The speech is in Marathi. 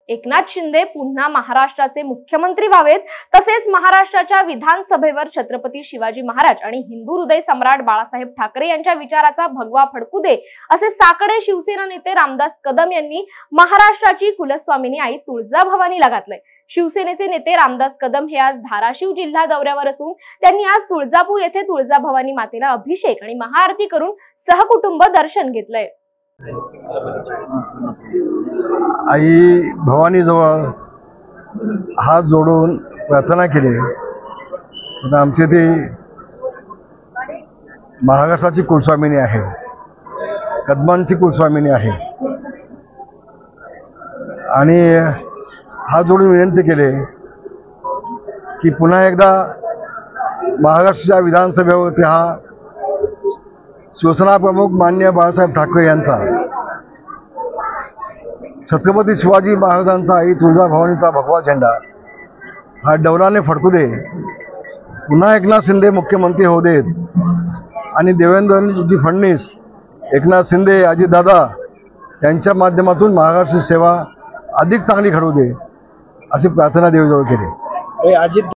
एकनाथ शिंदे पुन्हा महाराष्ट्राचे मुख्यमंत्री व्हावेत, तसेच महाराष्ट्राच्या विधानसभेवर छत्रपती शिवाजी महाराज आणि हिंदू हृदय सम्राट बाळासाहेब ठाकरे यांच्या विचाराचा भगवा फडकू दे, असे साकडे शिवसेना नेते रामदास कदम यांनी महाराष्ट्राची कुलस्वामिनी आई तुळजाभवानीला घातले। शिवसेनेचे नेते रामदास कदम हे आज धाराशिव जिल्हा दौऱ्यावर असून त्यांनी आज तुळजापूर येथे तुळजाभवानी मातेला अभिषेक आणि महाआरती करून सहकुटुंब दर्शन घेतलंय। आई भवानी जवळ हात जोडून प्रार्थना केली। आमची ती महाराष्ट्राची कुलस्वामिनी आहे, कदमांची कुलस्वामिनी आहे आणि हात जोडून विनंती केली की पुन्हा एकदा महाराष्ट्राच्या विधानसभेवरती हा शिवसेना प्रमुख माननीय बाळासाहेब ठाकरे यांचा, छत्रपती शिवाजी महाराजांचा आई तुळजाभवानीचा भगवा झेंडा हा डौलाने फडकू दे। पुन्हा एकनाथ शिंदे मुख्यमंत्री होऊ देत आणि देवेंद्रजी फडणवीस, एकनाथ शिंदे, अजितदादा यांच्या माध्यमातून महाराष्ट्र सेवा अधिक चांगली घडवू दे, अशी प्रार्थना देवीजवळ केली।